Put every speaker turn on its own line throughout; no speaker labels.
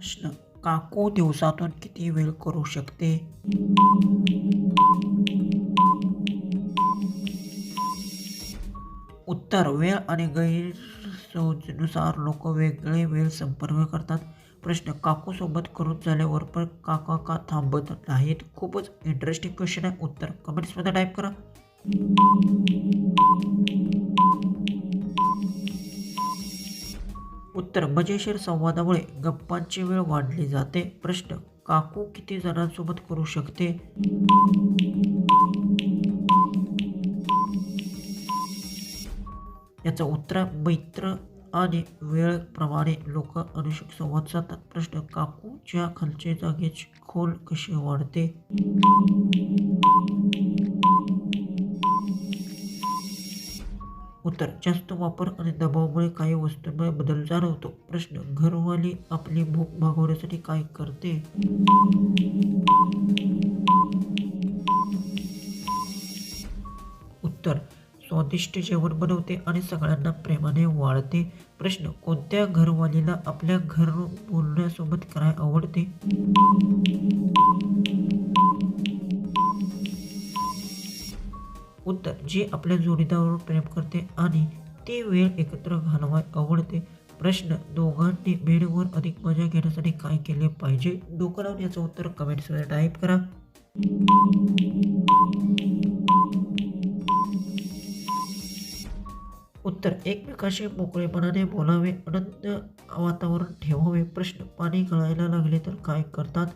प्रश्न. काकू दिवसातून किती वेळ करू शकते? उत्तर. वेळ आणि गैरसोयीनुसार लोक वेगळे वेळ संपर्क करतात. प्रश्न. काकू सोबत करून झाल्यावर पण काका का थांबत नाहीत? खूपच इंटरेस्टिंग क्वेश्चन आहे. उत्तर कमेंट्समध्ये टाईप करा. उत्तर. मजेशीर संवादामुळे गप्पांची वेळ वाढली जाते. प्रश्न. काकू किती जणांसोबत करू शकते? याचं उत्तर. मैत्र आणि वेळेप्रमाणे लोक अनुषंगिक संवाद साधतात. प्रश्न. काकूच्या खालच्या जागेची खोल कशी वाढते? उत्तर. जास्त वापर आणि दबावामुळे काही वस्तूंमध्ये बदल जाणवतो. प्रश्न. घरवाली आपली भूक भागवण्यासाठी काय करते? उत्तर. स्वादिष्ट जेवण बनवते आणि सगळ्यांना प्रेमाने वाढते. प्रश्न. कोणत्या घरवालीला आपल्या घरून बोलण्यासोबत काय आवडते? उत्तर. जी आपल्या जोडीदारावर प्रेम करते आणि ती वेळ एकत्र घालवाय आवडते. प्रश्न. दोघांनी बेडवर अधिक मजा घेण्यासाठी काय केले पाहिजे? डोकं लावून याचं उत्तर कमेंट्समध्ये टाईप करा. उत्तर. एकमेकाशी मोकळेपणाने बोलावे, आनंद वातावरण ठेवावे. प्रश्न. पाणी गळायला लागले तर काय करतात?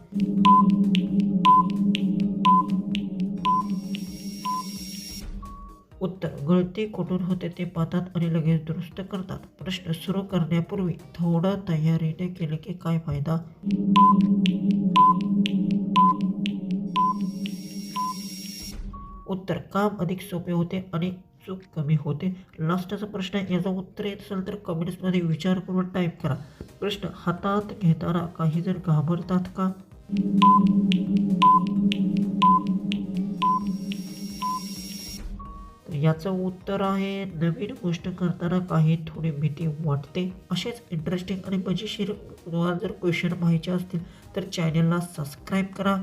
उत्तर. गळती कुठून होते ते पाहतात आणि लगेच दुरुस्त करतात. प्रश्न. सुरू करण्यापूर्वी थोडं तयारीने केले की काय फायदा? उत्तर. काम अधिक सोपे होते आणि चूक कमी होते. लास्टचा प्रश्न आहे. याचं उत्तर येत असेल तर कमेंट्समध्ये विचार करून टाईप करा. प्रश्न. हातात घेताना काही जण घाबरतात का? तर याचं उत्तर आहे नवीन गोष्ट करताना काही थोडी भीती वाटते. असेच इंटरेस्टिंग आणि मजेशीर तुम्हाला जर क्वेश्चन पाहिजे असतील तर चॅनलला सबस्क्राईब करा.